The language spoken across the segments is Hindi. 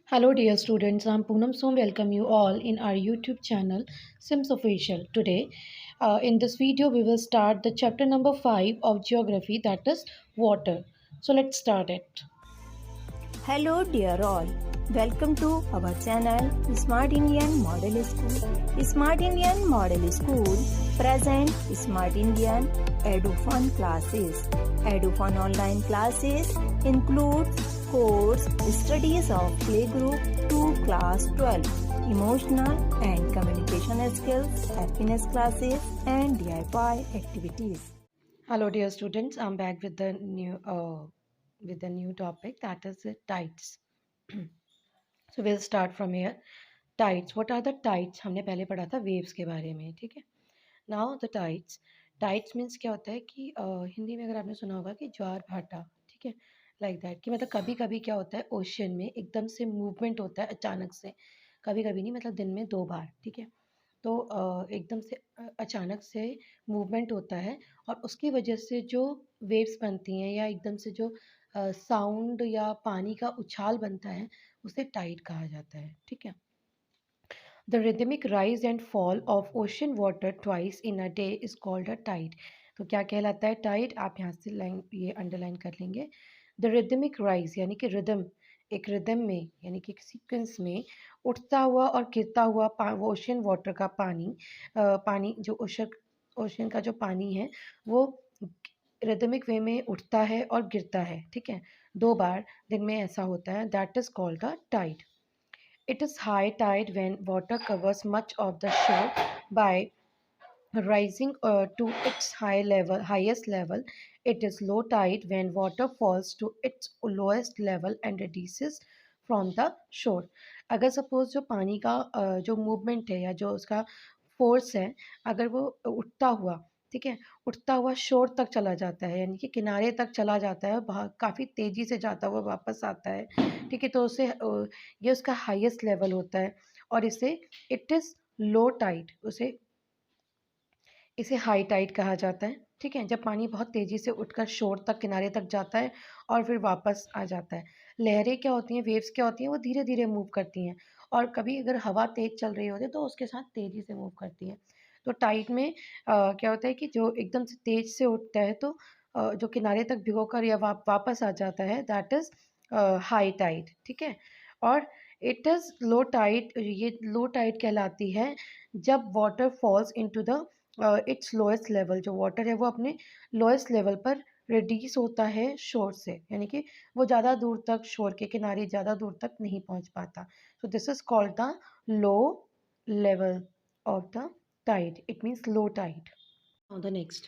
Hello, dear students. I'm Poonam Som. Welcome you all in our YouTube channel, Sims Official. Today, in this video, we will start the chapter number 5 of Geography, that is water. So, let's start it. Hello dear all, welcome to our channel Smart Indian Model School. Smart Indian Model School present Smart Indian EduFun classes. EduFun online classes include course studies of playgroup to class 12, emotional and communication skills, happiness classes and DIY activities. Hello, dear students. I'm back with the new topic, that is tides. So, we'll start from here. Tides. What are the tides? हमने पहले पढ़ा था waves के बारे में, ठीक है? Now the tides. Tides means क्या होता है कि हिंदी में अगर आपने सुना होगा कि ज्वार भाटा, ठीक है, लाइक दैट, कि मतलब कभी कभी क्या होता है ओशन में एकदम से मूवमेंट होता है अचानक से, कभी कभी नहीं, मतलब दिन में 2 बार, ठीक है। तो एकदम से अचानक से मूवमेंट होता है और उसकी वजह से जो वेव्स बनती हैं या एकदम से जो साउंड या पानी का उछाल बनता है उसे टाइड कहा जाता है, ठीक है। The rhythmic rise and fall of ocean water twice in a day is called a tide. तो क्या कहलाता है टाइड? आप यहाँ से लाइन ये अंडरलाइन कर लेंगे। द रिदमिक राइज यानी कि रिदम, एक रिदम में यानी कि एक सीक्वेंस में उठता हुआ और गिरता हुआ वो ओशन वाटर का पानी, पानी जो ओशन का जो पानी है वो रिदमिक वे में उठता है और गिरता है, ठीक है। 2 बार दिन में ऐसा होता है, that is called the tide. It is high tide when water covers much of the shore by rising to its highest level. It is low tide when water falls to its lowest level and reduces from the shore. अगर सपोज जो पानी का जो मूवमेंट है या जो उसका फोर्स है, अगर वो उठता हुआ, ठीक है, उठता हुआ शोर तक चला जाता है यानी कि किनारे तक चला जाता है, काफ़ी तेज़ी से जाता हुआ वापस आता है, ठीक है, तो उसे ये उसका हाईएस्ट लेवल होता है और इट इज़ लो टाइड, इसे हाई टाइड कहा जाता है, ठीक है, जब पानी बहुत तेज़ी से उठकर शोर तक किनारे तक जाता है और फिर वापस आ जाता है। लहरें क्या होती हैं, वेव्स क्या होती हैं, वो धीरे धीरे मूव करती हैं और कभी अगर हवा तेज़ चल रही होती है तो उसके साथ तेज़ी से मूव करती हैं। तो टाइड में क्या होता है कि जो एकदम से तेज़ से उठता है तो जो किनारे तक भिगोकर या वापस आ जाता है, दैट इज़ हाई टाइड, ठीक है। और इट इज़ लो टाइड, ये लो टाइड कहलाती है जब water falls into the it's lowest level, जो वाटर है वो अपने लोएस्ट लेवल पर रिड्यूस होता है शोर से, यानी कि वो ज़्यादा दूर तक, शोर के किनारे ज़्यादा दूर तक नहीं पहुंच पाता। So this is called the low level of the tide. It means low tide. Now the next.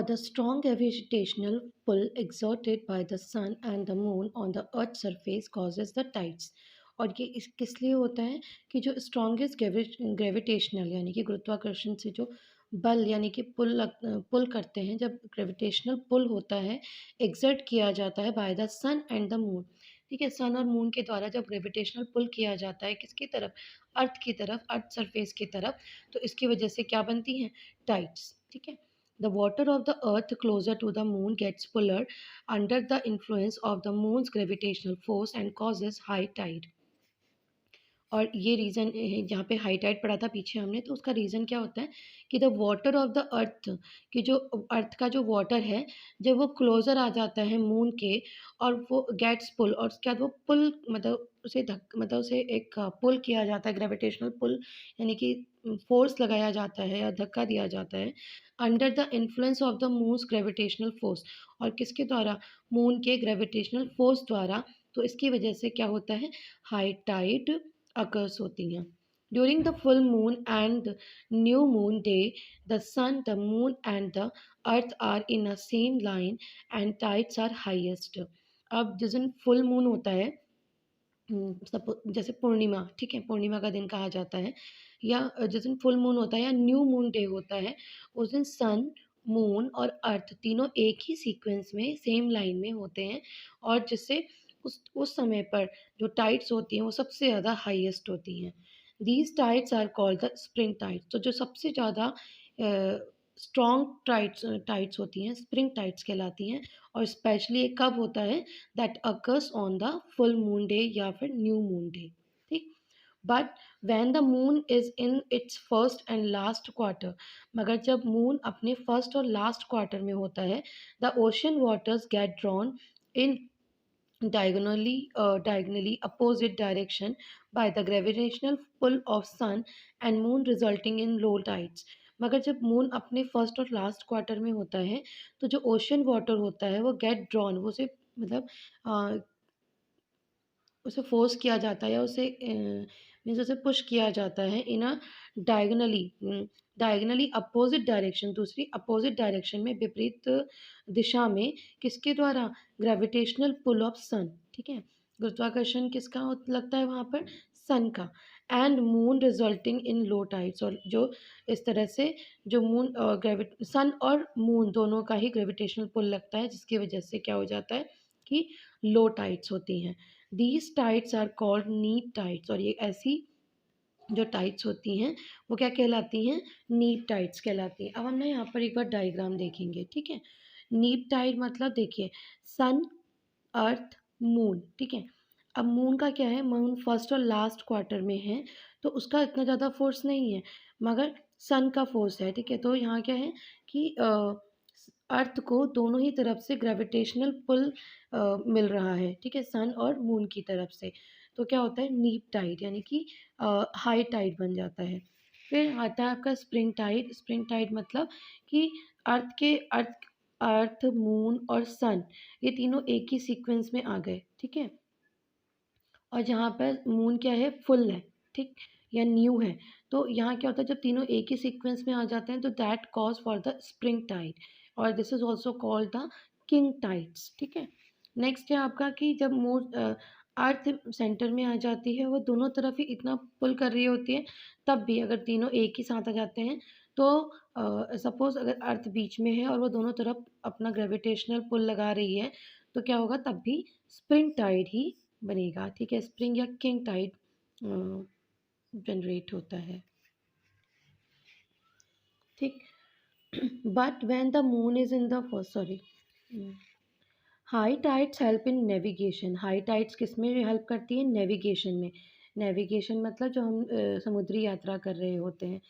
The strong gravitational pull exerted by the sun and the moon on the earth's surface causes the tides. और ये किस लिए होता है कि जो स्ट्रॉन्गेस्ट ग्रेविटेशनल यानी कि गुरुत्वाकर्षण से जो बल यानी कि पुल करते हैं, जब ग्रेविटेशनल पुल होता है, एग्जर्ट किया जाता है by the sun and the moon, ठीक है, सन और मून के द्वारा जब ग्रेविटेशनल पुल किया जाता है किसकी तरफ, अर्थ की तरफ, अर्थ सरफेस की तरफ, तो इसकी वजह से क्या बनती हैं, टाइड्स, ठीक है। The water of the earth closer to the moon gets puller under the influence of the moon's gravitational force and causes high tide. और ये रीज़न जहाँ पे हाई टाइड पढ़ा था पीछे हमने, तो उसका रीज़न क्या होता है कि the water of the earth, कि जो अर्थ का जो वाटर है, जब वो क्लोज़र आ जाता है मून के और वो गेट्स पुल, और उसके बाद वो पुल मतलब उसे एक पुल किया जाता है, ग्रेविटेशनल पुल यानी कि फोर्स लगाया जाता है या धक्का दिया जाता है under the influence of the moons gravitational force, और किसके द्वारा, मून के ग्रेविटेशनल फोर्स द्वारा, तो इसकी वजह से क्या होता है, हाई टाइड occurs होती हैं. During the full moon and new moon day, the sun, the moon and the earth are in a same line and tides are highest. अब जिस दिन फुल मून होता है, जैसे पूर्णिमा, ठीक है, पूर्णिमा का दिन कहा जाता है, या जिस दिन फुल मून होता है या न्यू मून डे होता है, उस दिन सन, मून और अर्थ तीनों एक ही सीक्वेंस में सेम लाइन में होते हैं और जिससे उस समय पर जो टाइड्स होती हैं वो सबसे ज़्यादा हाईएस्ट होती हैं। These tides are called the spring tides. तो जो सबसे ज़्यादा स्ट्रॉन्ग टाइड्स होती हैं, स्प्रिंग टाइड्स कहलाती हैं। और स्पेशली ये कब होता है? That occurs on the full moon day या फिर न्यू मून डे, ठीक। But when the moon is in its first and last quarter, मगर जब मून अपने फर्स्ट और लास्ट क्वार्टर में होता है, the ocean waters get drawn in diagonally opposite direction by the gravitational pull of sun and moon resulting in low tides। मगर जब मून अपने फर्स्ट और लास्ट क्वार्टर में होता है, तो जो ओशन वाटर होता है वो गेट ड्रॉन, वो उसे मतलब अ, उसे फ़ोर्स किया जाता है या उसे मीन्स उसे पुश किया जाता है इन अ डायगोनली डायगोनली अपोज़िट डायरेक्शन, दूसरी अपोज़िट डायरेक्शन में, विपरीत दिशा में। किसके द्वारा? ग्रेविटेशनल पुल ऑफ सन, ठीक है? गुरुत्वाकर्षण किसका लगता है वहाँ पर? सन का। And moon resulting in low tides, और जो इस तरह से जो मून सन और मून दोनों का ही ग्रेविटेशनल पुल लगता है, जिसकी वजह से क्या हो जाता है कि लो टाइड्स होती हैं। दीज टाइड्स आर कॉल्ड नीप टाइड्स, और ये ऐसी जो टाइड्स होती हैं वो क्या कहलाती हैं? नीप टाइड्स कहलाती हैं। अब हम ना यहाँ पर एक बार डायग्राम देखेंगे, ठीक है? नीप टाइड मतलब देखिए, सन, अर्थ, मून, ठीक है? अब मून का क्या है? मून फर्स्ट और लास्ट क्वार्टर में है, तो उसका इतना ज़्यादा फोर्स नहीं है, मगर सन का फोर्स है, ठीक है? तो यहाँ क्या है कि अर्थ को दोनों ही तरफ से ग्रेविटेशनल पुल मिल रहा है, ठीक है? सन और मून की तरफ से। तो क्या होता है? नीप टाइड, यानी कि हाई टाइड बन जाता है। फिर आता है आपका स्प्रिंग टाइड। स्प्रिंग टाइड मतलब कि अर्थ, मून और सन, ये तीनों एक ही सीक्वेंस में आ गए, ठीक है? और जहाँ पर मून क्या है? फुल है, ठीक? या न्यू है। तो यहाँ क्या होता है, जब तीनों एक ही सीक्वेंस में आ जाते हैं, तो that cause for the spring tide, और this is also called the king tides, ठीक है? नेक्स्ट है आपका कि जब मून अर्थ सेंटर में आ जाती है, वो दोनों तरफ ही इतना पुल कर रही होती है, तब भी अगर तीनों एक ही साथ आ जाते हैं, तो सपोज अगर अर्थ बीच में है और वो दोनों तरफ अपना ग्रेविटेशनल पुल लगा रही है, तो क्या होगा? तब भी स्प्रिंग टाइड ही बनेगा, ठीक है? स्प्रिंग या किंग टाइड जनरेट होता है, ठीक। But when the moon is in the first, sorry, high tides help in navigation. High tides किस में हेल्प करती है? नेविगेशन में। नेविगेशन मतलब जो हम समुद्री यात्रा कर रहे होते हैं।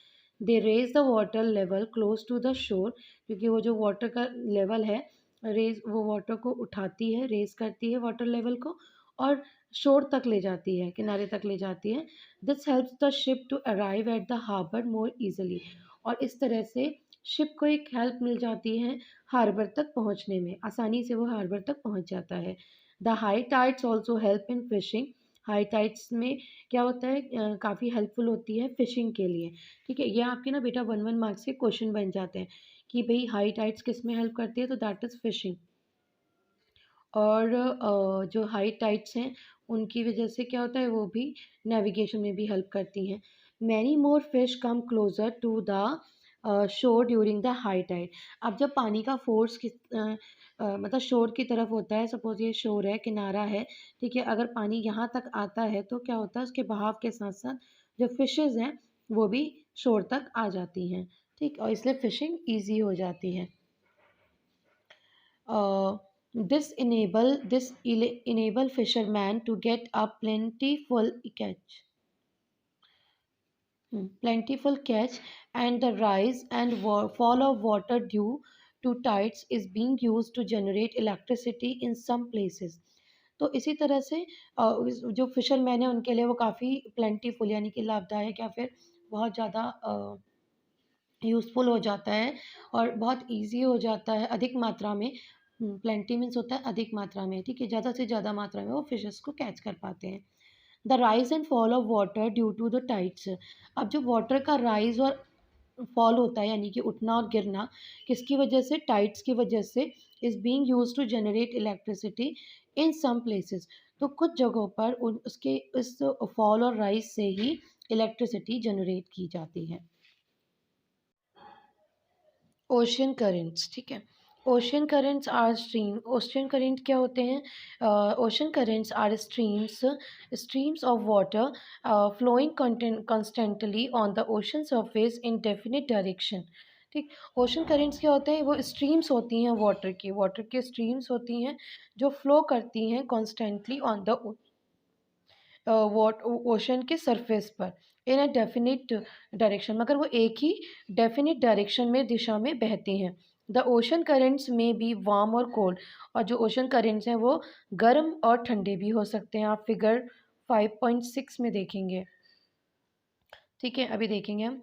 They raise the water level close to the shore, क्योंकि वो जो वाटर का लेवल है, रेज वो वाटर को उठाती है, रेज करती है वाटर लेवल को, और शोर तक ले जाती है, किनारे तक ले जाती है। This helps the ship to arrive at the harbour more easily, और इस तरह से शिप को एक हेल्प मिल जाती है हार्बर तक पहुंचने में, आसानी से वो हार्बर तक पहुंच जाता है। The high tides also help in fishing. High tides में क्या होता है? काफ़ी हेल्पफुल होती है फिशिंग के लिए, ठीक है? ये आपके ना बेटा 1 मार्क्स के क्वेश्चन बन जाते हैं कि भाई हाई टाइड्स किस में हेल्प करती है, तो दैट इज़ फिशिंग। और जो हाई टाइड्स हैं उनकी वजह से क्या होता है? वो भी नेविगेशन में भी हेल्प करती हैं। Many more fish come closer to the shore during the high tide. अब जब पानी का फोर्स मतलब शोर की तरफ होता है, सपोज ये शोर है, किनारा है, ठीक है? अगर पानी यहाँ तक आता है, तो क्या होता है? उसके बहाव के साथ साथ जो फिशेज़ हैं वो भी शोर तक आ जाती हैं, ठीक? और इसलिए फिशिंग ईजी हो जाती है। Uh, this enable fishermen to get a plentiful catch, and the rise and fall of water due to tides is being used to generate electricity in some places। तो इसी तरह से जो फिशरमैन है उनके लिए वो काफ़ी प्लेंटीफुल यानी कि लाभदायक या फिर बहुत ज़्यादा यूज़फुल हो जाता है, और बहुत ईज़ी हो जाता है अधिक मात्रा में। प्लेंटी मीन्स होता है अधिक मात्रा में, ठीक है? ज़्यादा से ज़्यादा मात्रा में वो फिशेस को कैच कर पाते हैं। The rise and fall of water due to the tides. अब जो वाटर का राइज और फॉल होता है, यानी कि उठना और गिरना, किसकी वजह से? टाइड्स की वजह से। Is being used to generate electricity in some places. तो कुछ जगहों पर उसके इस फॉल और राइज से ही इलेक्ट्रिसिटी जनरेट की जाती है। ओशियन करेंट्स, ठीक है? Ocean currents are stream. Ocean current क्या होते हैं? Ocean currents are streams of water flowing constantly on the ocean surface in definite direction, ठीक। ओशन करेंट्स क्या होते हैं, वो स्ट्रीम्स होती हैं वाटर की स्ट्रीम्स होती हैं जो फ्लो करती हैं कॉन्स्टेंटली ऑन द ओशन के सरफेस पर इन अ डेफिनिट डायरेक्शन, मगर वो एक ही डेफिनिट डायरेक्शन में दिशा में बहती हैं। द ओशन करेंट्स में बी वार्म और कोल्ड, और जो ओशन करेंट्स हैं वो गर्म और ठंडे भी हो सकते हैं। आप फिगर 5.6 में देखेंगे। ठीक है, अभी देखेंगे हम।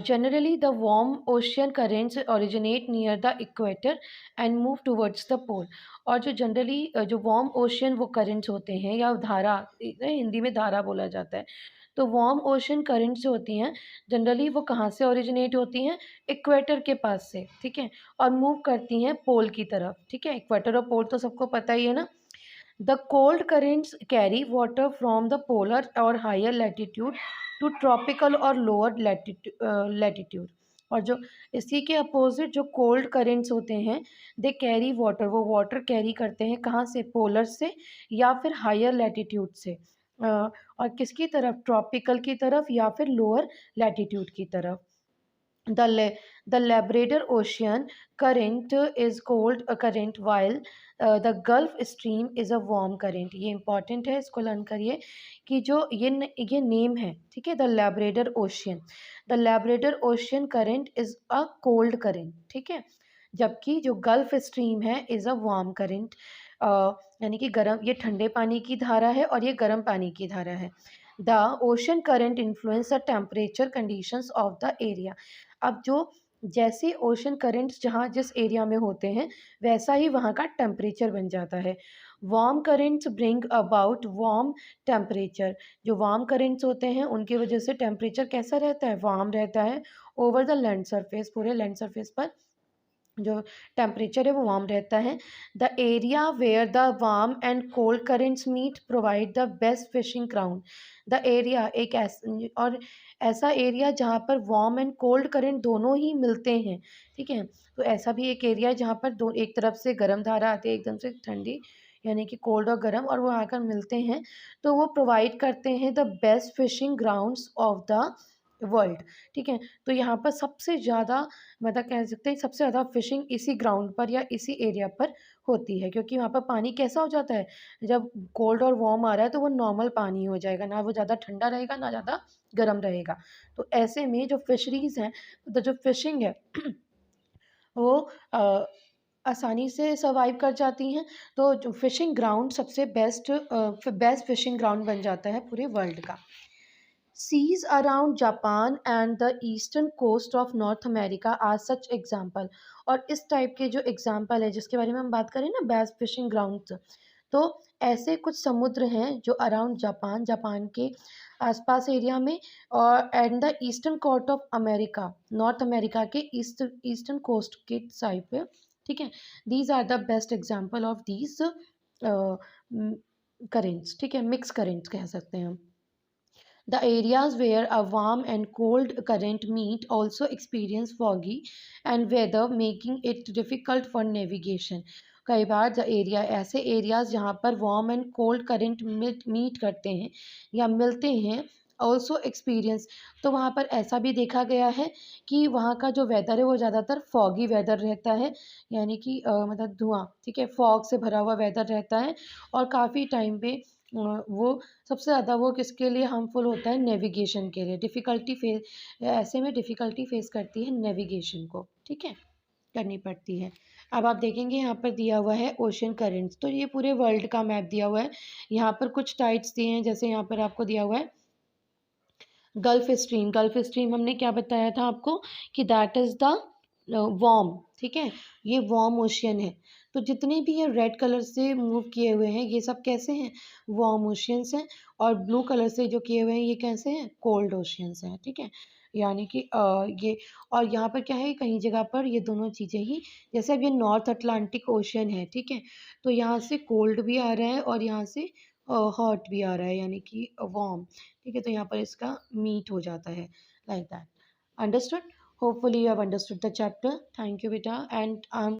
Generally the warm ocean currents originate near the equator and move towards the pole. और जो जनरली जो वार्म ओशियन वो करेंट्स होते हैं, या धारा, हिंदी में धारा बोला जाता है। तो वार्म ओशियन करेंट्स जो होती हैं जनरली वो कहाँ से ओरिजिनेट होती हैं, इक्वेटर के पास से, ठीक है, और मूव करती हैं पोल की तरफ। ठीक है, इक्वेटर और पोल तो सबको पता ही है ना। The cold currents carry water from the polar or higher latitude to tropical or lower latitude। और जो इसी के अपोजिट जो कोल्ड करेंट्स होते हैं, दे कैरी वाटर, वो वाटर कैरी करते हैं कहाँ से, पोलर से या फिर हायर लैटिट्यूड से। और किसकी तरफ, ट्रॉपिकल की तरफ या फिर लोअर लैटिट्यूड की तरफ। The, the Labrador Ocean current is cold current, while the Gulf Stream is a warm current। ये important है, इसको लर्न करिए कि जो ये नेम है, ठीक है, the Labrador ocean. The Labrador ocean current is a cold current, ठीक है, जबकि जो गल्फ स्ट्रीम है इज़ अ वार्म करंट। यानी कि गर्म, ये ठंडे पानी की धारा है और ये गर्म पानी की धारा है। The ocean current influence the temperature conditions of the area. अब जो जैसे ओशन करंट्स जहाँ जिस एरिया में होते हैं वैसा ही वहाँ का टेम्परेचर बन जाता है। Warm currents bring about warm temperature. जो वार्म करंट्स होते हैं उनकी वजह से टेम्परेचर कैसा रहता है, वार्म रहता है ओवर द लैंड सरफेस, पूरे लैंड सरफेस पर जो टेम्परेचर है वो वार्म रहता है। The area where the warm and cold currents meet provide the best fishing ground. The area एक और ऐसा एरिया जहाँ पर वार्म एंड कोल्ड करेंट दोनों ही मिलते हैं, ठीक है। तो ऐसा भी एक एरिया है जहाँ पर दो, एक तरफ से गर्म धारा आती है, एकदम से ठंडी, यानी कि कोल्ड और गर्म, और वो आकर मिलते हैं, तो वो प्रोवाइड करते हैं the best fishing grounds of the world. ठीक है, तो यहाँ पर सबसे ज़्यादा, मतलब कह सकते हैं सबसे ज़्यादा फिशिंग इसी ग्राउंड पर या इसी एरिया पर होती है, क्योंकि वहाँ पर पानी कैसा हो जाता है, जब कोल्ड और वार्म आ रहा है तो वो नॉर्मल पानी हो जाएगा, ना वो ज़्यादा ठंडा रहेगा ना ज़्यादा गर्म रहेगा। तो ऐसे में जो फिशरीज़ हैं, तो जो फिशिंग है वो आसानी से सर्वाइव कर जाती हैं। तो जो फिशिंग ग्राउंड सबसे बेस्ट फिशिंग ग्राउंड बन जाता है पूरे वर्ल्ड का। Seas around Japan and the eastern coast of North America are such example। और इस टाइप के जो एग्जाम्पल है जिसके बारे में हम बात करें ना, बेस्ट फिशिंग ग्राउंड, तो ऐसे कुछ समुद्र हैं जो अराउंड जापान, जापान के आसपास एरिया में, और and the eastern coast of America, North America के ईस्टर्न कोस्ट के साइड पे, ठीक है। These are the best example of these currents, ठीक है, मिक्स करेंट्स कह सकते हैं हम। The areas where a warm and cold current meet also experience foggy and weather, making it difficult for navigation। कई बार द एरिया, ऐसे एरियाज जहाँ पर warm and cold current meet करते हैं या मिलते हैं, ऑल्सो एक्सपीरियंस, तो वहाँ पर ऐसा भी देखा गया है कि वहाँ का जो वेदर है वो ज़्यादातर फॉगी वेदर रहता है, यानी कि मतलब धुआं, ठीक है, फॉग से भरा हुआ वेदर रहता है। और काफ़ी टाइम पे वो सबसे ज़्यादा वो किसके लिए हार्मफुल होता है, नेविगेशन के लिए, डिफ़िकल्टी फेस, ऐसे में डिफ़िकल्टी फेस करती है नेविगेशन को, ठीक है, करनी पड़ती है। अब आप देखेंगे यहाँ पर दिया हुआ है ओशन करेंट्स, तो ये पूरे वर्ल्ड का मैप दिया हुआ है। यहाँ पर कुछ टाइड्स दिए हैं, जैसे यहाँ पर आपको दिया हुआ है गल्फ स्ट्रीम। गल्फ स्ट्रीम हमने क्या बताया था आपको कि दैट इज़ द वार्म, ठीक है, ये वार्म ओशियन है। तो जितने भी ये रेड कलर से मूव किए हुए हैं ये सब कैसे हैं, वार्म ओशियंस हैं, और ब्लू कलर से जो किए हुए हैं ये कैसे हैं, कोल्ड ओशियंस हैं, ठीक है। यानी कि ये, और यहाँ पर क्या है, कहीं जगह पर ये दोनों चीज़ें ही, जैसे अब ये नॉर्थ अटलांटिक ओशियन है, ठीक है, तो यहाँ से कोल्ड भी आ रहा है और यहाँ से हॉट भी आ रहा है, यानी कि वार्म, ठीक है, तो यहाँ पर इसका मीट हो जाता है, like that. Understood? Hopefully you have understood the chapter. Thank you बेटा, एंड